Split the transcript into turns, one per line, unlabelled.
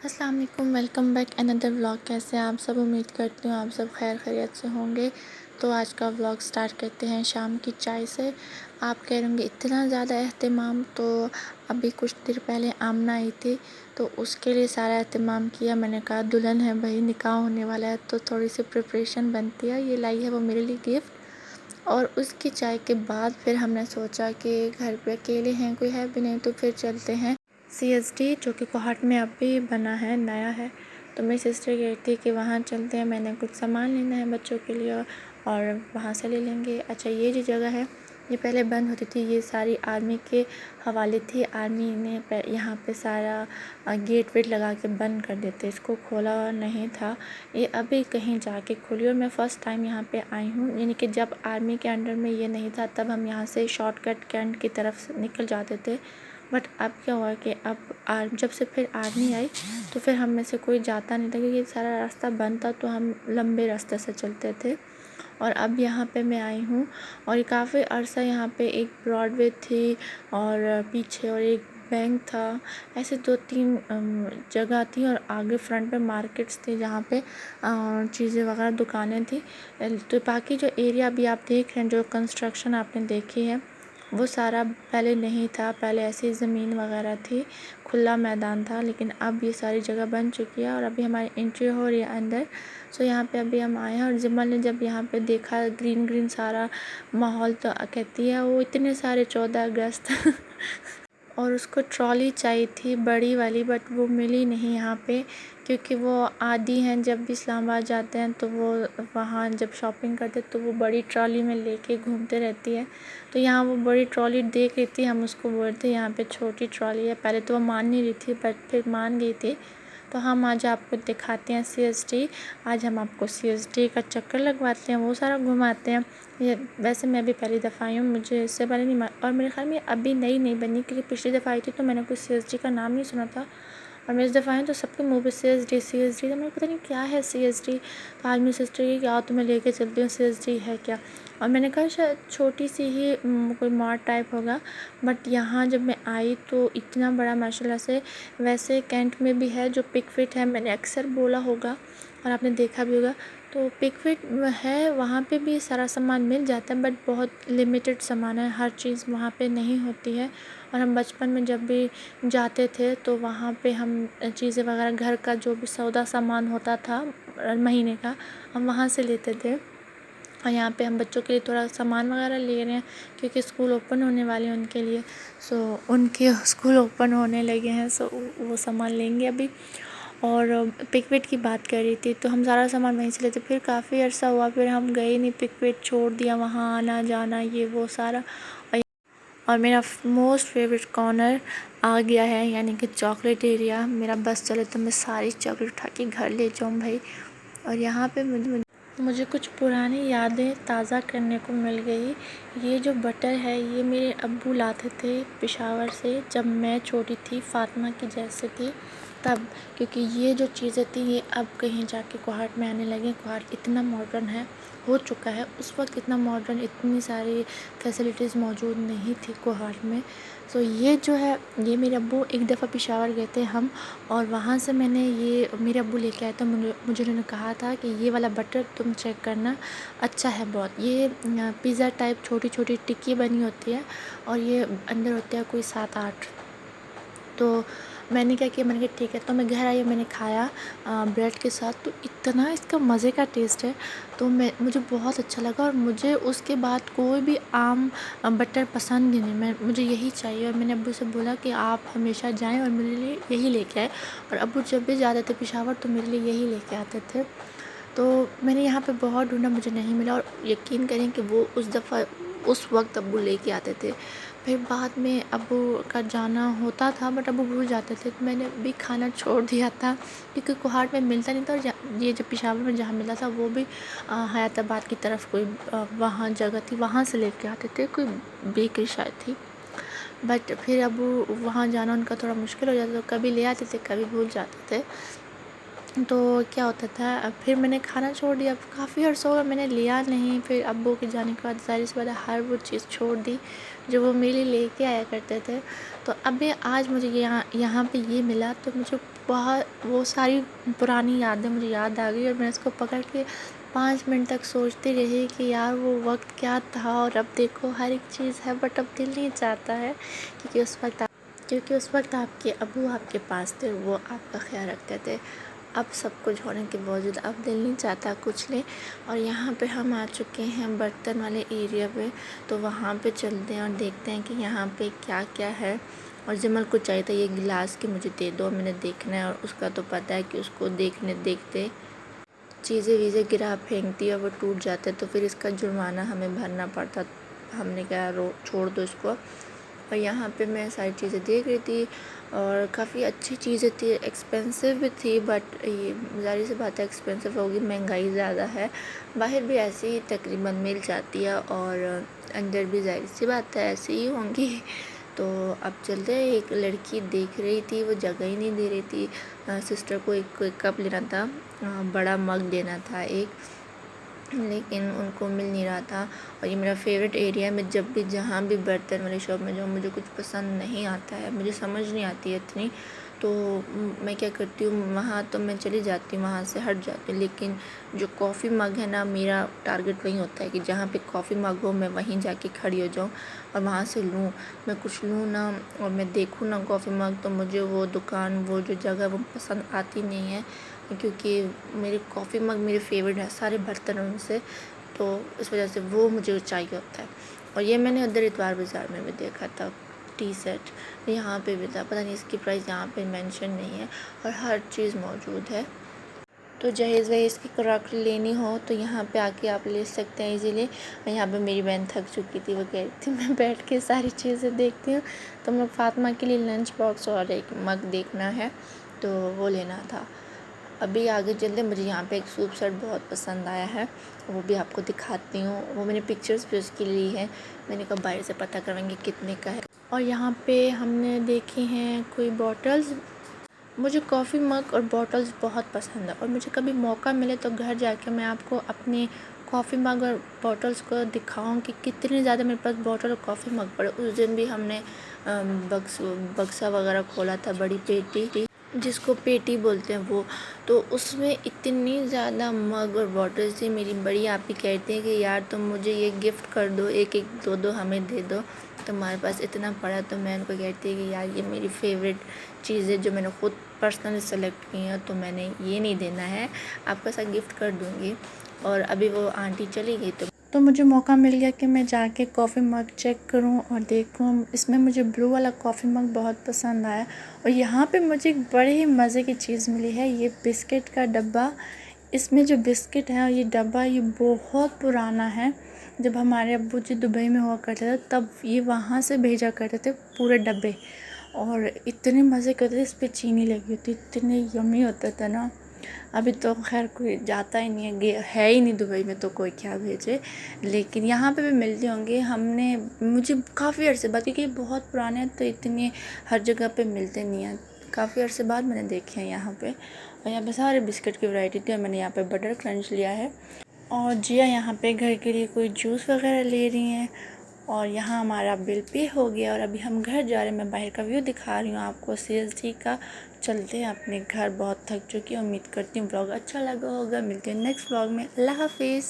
अस्सलाम वालेकुम, welcome back another vlog. कैसे हैं आप सब? उम्मीद करती हूँ आप सब खैर खैरियत से होंगे। तो आज का व्लॉग स्टार्ट करते हैं शाम की चाय से। आप कह रहे होंगे इतना ज़्यादा एहतमाम, तो अभी कुछ देर पहले आमना आई थी तो उसके लिए सारा एहतमाम किया। मैंने कहा दुल्हन है भाई, निकाह होने वाला है तो थोड़ी सी प्रिपरेशन बनती है। ये लाई है वो मेरे लिए गिफ्ट। और उसकी चाय के बाद फिर हमने सोचा कि घर पे अकेले हैं, कोई है भी नहीं, तो फिर चलते हैं CSD, जो कि कोहाट में अभी बना है, नया है। तो मेरी सिस्टर कह रही थी कि वहाँ चलते हैं, मैंने कुछ सामान लेना है बच्चों के लिए और वहाँ से ले लेंगे। अच्छा, ये जो जगह है ये पहले बंद होती थी, ये सारी आर्मी के हवाले थी। आर्मी ने यहाँ पे सारा गेट वेट लगा के बंद कर देते, इसको खोला नहीं था। ये अभी कहीं जाके खुली और मैं फ़र्स्ट टाइम यहाँ पे आई हूँ। यानी कि जब आर्मी के अंडर में ये नहीं था तब हम यहाँ से शॉर्टकट कैंट की तरफ निकल जाते थे। बट अब क्या हुआ कि अब जब से फिर आर्मी आई तो फिर हम में से कोई जाता नहीं था, क्योंकि सारा रास्ता बंद था, तो हम लंबे रास्ते से चलते थे। और अब यहाँ पे मैं आई हूँ और काफ़ी अर्सा यहाँ पे एक ब्रॉडवे थी और पीछे और एक बैंक था। ऐसे 2-3 जगह थी और आगे फ्रंट पे मार्केट्स थे जहाँ पे चीज़ें वगैरह दुकानें थी। तो बाकी जो एरिया अभी आप देख रहे हैं, जो कंस्ट्रक्शन आपने देखी है, वो सारा पहले नहीं था। पहले ऐसी ज़मीन वगैरह थी, खुला मैदान था, लेकिन अब ये सारी जगह बन चुकी है और अभी हमारी एंट्री हो रही है अंदर। सो यहाँ पे अभी हम आए हैं और जिमल ने जब यहाँ पे देखा ग्रीन ग्रीन सारा माहौल, तो कहती है वो इतने सारे 14 अगस्त और उसको ट्रॉली चाहिए थी बड़ी वाली, बट वो मिली नहीं यहाँ पे, क्योंकि वो आदी हैं, जब भी इस्लामाबाद जाते हैं तो वो वहाँ जब शॉपिंग करते तो वो बड़ी ट्रॉली में लेके घूमते रहती है। तो यहाँ वो बड़ी ट्रॉली देख रही थी, हम उसको बोलते यहाँ पे छोटी ट्रॉली है। पहले तो वो मान नहीं रही थी, बट फिर मान गई थी। तो हम आज आपको दिखाते हैं CSD। आज हम आपको CSD का चक्कर लगवाते हैं, वो सारा घुमाते हैं। ये वैसे मैं भी पहली दफ़ा आई हूँ, मुझे इससे पहले नहीं, और मेरे ख्याल में अभी नई नहीं बनी, क्योंकि पिछली दफ़ा आई थी तो मैंने कोई CSD का नाम नहीं सुना था। और मैं इस दफ़ा आई तो सबके मुँह पे CSD, तो मुझे पता नहीं क्या है CSD। तो आज मेरी सिस्टर की क्या तो मैं लेके चलती हूँ, CSD है क्या। और मैंने कहा शायद छोटी सी ही कोई मॉल टाइप होगा, बट यहाँ जब मैं आई तो इतना बड़ा माशाल्लाह से। वैसे कैंट में भी है जो पिक फिट है, मैंने अक्सर बोला होगा और आपने देखा भी होगा। तो पिक फिट है, वहाँ पे भी सारा सामान मिल जाता है, बट बहुत लिमिटेड सामान है, हर चीज़ वहाँ पे नहीं होती है। और हम बचपन में जब भी जाते थे तो वहाँ पे हम चीज़ें वगैरह घर का जो भी सौदा सामान होता था महीने का, हम वहाँ से लेते थे। और यहाँ पे हम बच्चों के लिए थोड़ा सामान वगैरह ले रहे हैं, क्योंकि स्कूल ओपन होने वाले हैं उनके लिए। सो उनके स्कूल ओपन होने लगे हैं, सो वो सामान लेंगे अभी। और पिकविट की बात कर रही थी, तो हम सारा सामान वहीं से लेते। फिर काफ़ी अर्सा हुआ, फिर हम गए नहीं, पिकविट छोड़ दिया, वहाँ आना जाना ये वो सारा। और मेरा मोस्ट फेवरेट कॉर्नर आ गया है, यानी कि चॉकलेट एरिया। मेरा बस चले तो मैं सारी चॉकलेट उठा के घर ले जाऊँ भाई। और यहाँ पे मुझे कुछ पुरानी यादें ताज़ा करने को मिल गई। ये जो बटर है ये मेरे अब्बू लाते थे पेशावर से, जब मैं छोटी थी, फ़ातिमा की जैसे थी तब। क्योंकि ये जो चीज़ें थी ये अब कहीं जाके कोहाट में आने लगी। कोहाट इतना मॉडर्न हो चुका है, उस वक्त इतना मॉडर्न, इतनी सारी फैसिलिटीज़ मौजूद नहीं थी कोहाट में। सो ये जो है, ये मेरे अब्बू एक दफ़ा पेशावर गए थे हम, और वहाँ से मैंने ये मेरे अब्बू लेके आए, तो मुझे उन्होंने कहा था कि ये वाला बटर तुम चेक करना, अच्छा है बहुत। ये पिज़्ज़ा टाइप छोटी छोटी टिक्की बनी होती है और ये अंदर होते हैं कोई 7-8। तो मैंने क्या किया, मैंने कहा ठीक है। तो मैं घर आई, मैंने खाया ब्रेड के साथ, तो इतना इसका मज़े का टेस्ट है। तो मुझे बहुत अच्छा लगा, और मुझे उसके बाद कोई भी आम बटर पसंद ही नहीं। मुझे यही चाहिए। और मैंने अब्बू से बोला कि आप हमेशा जाएं और मेरे लिए यही लेके आए। और अब्बू जब भी जाते थे पेशावर तो मेरे लिए यही लेके आते थे। तो मैंने यहाँ पे बहुत ढूंढा, मुझे नहीं मिला। और यकीन करें कि वो उस वक्त अब्बू लेके आते थे। फिर बाद में अब्बू का जाना होता था, बट अब्बू भूल जाते थे, तो मैंने भी खाना छोड़ दिया था, क्योंकि कोहाट में मिलता नहीं था। और ये जो पेशावर में जहाँ मिला था वो भी हयाताबाद की तरफ कोई वहाँ जगह थी, वहाँ से लेके आते थे, कोई बेकरी शायद थी। बट फिर अब्बू वहाँ जाना उनका थोड़ा मुश्किल हो जाता, तो कभी ले आते थे, कभी भूल जाते थे। तो क्या होता था, अब फिर मैंने खाना छोड़ दिया। काफ़ी अर्सा हुआ मैंने लिया नहीं। फिर अब्बू के जाने के बाद ज़ाहिर सी बात है हर वो चीज़ छोड़ दी जो वो मेरे लिए लेके आया करते थे। तो अभी आज मुझे यहाँ यहाँ पे ये मिला, तो मुझे बहुत वो सारी पुरानी यादें मुझे याद आ गई और मैं इसको पकड़ के 5 मिनट तक सोचती रही कि यार वो वक्त क्या था और अब देखो हर एक चीज़ है, बट अब दिल नहीं चाहता है क्योंकि उस वक्त आपके अबू आपके पास थे, वो आपका ख्याल रखते थे। अब सब कुछ होने के बावजूद अब दिल नहीं चाहता कुछ ले। और यहाँ पे हम आ चुके हैं बर्तन वाले एरिया पे, तो वहाँ पे चलते हैं और देखते हैं कि यहाँ पे क्या क्या है। और जमल को चाहिए था ये गिलास कि मुझे दे दो, मैंने देखना है, और उसका तो पता है कि उसको देखते चीज़ें वीज़ें गिरा फेंकती और वो टूट जाता है, तो फिर इसका जुर्माना हमें भरना पड़ता। हमने कहा छोड़ दो इसको। और यहाँ पे मैं सारी चीज़ें देख रही थी और काफ़ी अच्छी चीज़ें थी, एक्सपेंसिव भी थी, बट ये ज़ाहिर सी बात है एक्सपेंसिव होगी, महंगाई ज़्यादा है। बाहर भी ऐसे ही तकरीबन मिल जाती है और अंदर भी ज़ाहिर सी बात है ऐसे ही होंगी। तो अब चलते हैं। एक लड़की देख रही थी, वो जगह ही नहीं दे रही थी। सिस्टर को एक कप लेना था, बड़ा मग लेना था एक, लेकिन उनको मिल नहीं रहा था। और ये मेरा फेवरेट एरिया है। मैं जब भी जहाँ भी बर्तन वाली शॉप में जाऊँ, मुझे कुछ पसंद नहीं आता है, मुझे समझ नहीं आती है इतनी, तो मैं क्या करती हूँ, वहाँ तो मैं चली जाती हूँ, वहाँ से हट जाती हूँ। लेकिन जो कॉफ़ी मग है ना, मेरा टारगेट वही होता है कि जहाँ पे कॉफ़ी मग हो मैं वहीं जाके खड़ी हो जाऊँ और वहाँ से लूँ। मैं कुछ लूँ ना और मैं देखूँ ना कॉफ़ी मग, तो मुझे वो दुकान, वो जो जगह वो पसंद आती नहीं है, क्योंकि मेरी कॉफ़ी मग मेरे फेवरेट है सारे बर्तनों से, तो इस वजह से वो मुझे चाहिए होता है। और ये मैंने उधर इतवार बाज़ार में भी देखा था, टी सेट यहाँ पे भी था, पता नहीं इसकी प्राइस यहाँ पे मेंशन नहीं है, और हर चीज़ मौजूद है। तो जहेज़ वहेज़ की क्रॉकरी लेनी हो तो यहाँ पे आके आप ले सकते हैं इजीली। और यहाँ पे मेरी बहन थक चुकी थी, वो कह रही थी मैं बैठ के सारी चीज़ें देखती हूँ, तो हम लोग फातिमा के लिए लंच बॉक्स और एक मग देखना है, तो वो लेना था। अभी आगे चलते, मुझे यहाँ पे एक सूप सेट बहुत पसंद आया है, वो भी आपको दिखाती हूँ। वो मैंने पिक्चर्स भी उसकी ली है, मैंने कहा बाहर से पता करवाएंगे कितने का है। और यहाँ पे हमने देखी हैं कोई बॉटल्स। मुझे कॉफ़ी मग और बॉटल्स बहुत पसंद है, और मुझे कभी मौका मिले तो घर जाके मैं आपको अपने कॉफ़ी मग और बॉटल्स को दिखाऊं कि कितने ज़्यादा मेरे पास बॉटल और कॉफ़ी मग पड़े। उस दिन भी हमने बक्सा वगैरह खोला था, बड़ी पेटी जिसको पेटी बोलते हैं वो, तो उसमें इतनी ज़्यादा मग और बॉटल्स थी। मेरी बड़ी आपी कहती हैं कि यार तुम मुझे ये गिफ्ट कर दो, एक एक दो दो हमें दे दो, तुम्हारे पास इतना पड़ा। तो मैं उनको कहती है कि यार ये मेरी फेवरेट चीज़ है जो मैंने ख़ुद पर्सनली सेलेक्ट की है, तो मैंने ये नहीं देना है, आपका साथ गिफ्ट कर दूँगी। और अभी वो आंटी चली गई, तो मुझे मौका मिल गया कि मैं जाके कॉफ़ी मग चेक करूं और देखूं। इसमें मुझे ब्लू वाला कॉफ़ी मग बहुत पसंद आया। और यहाँ पे मुझे एक बड़े ही मज़े की चीज़ मिली है, ये बिस्किट का डब्बा। इसमें जो बिस्किट है, ये डब्बा ये बहुत पुराना है। जब हमारे अब्बू जी दुबई में हुआ करते थे तब ये वहाँ से भेजा करते थे पूरे डब्बे, और इतने मज़े करते थे, इस पर चीनी लगी होती, इतने यम्मी होता था ना। अभी तो खैर कोई जाता ही नहीं है ही नहीं दुबई में, तो कोई क्या भेजे। लेकिन यहाँ पे भी मिलते होंगे। मुझे काफ़ी अर्से बाद, क्योंकि ये बहुत पुराने हैं तो इतने हर जगह पे मिलते नहीं हैं, काफ़ी अर्से बाद मैंने देखे हैं यहाँ पे। और यहाँ पे सारे बिस्किट की वैरायटी थी, और मैंने यहाँ पे बटर क्रंच लिया है। और जिया यहाँ पे घर के लिए कोई जूस वगैरह ले रही हैं। और यहाँ हमारा बिल पे हो गया और अभी हम घर जा रहे हैं। मैं बाहर का व्यू दिखा रही हूँ आपको CST का। चलते हैं अपने घर, बहुत थक चुकी हूँ। उम्मीद करती हूँ ब्लॉग अच्छा लगा होगा। मिलते हैं नेक्स्ट ब्लॉग में। अल्लाह हाफिज़।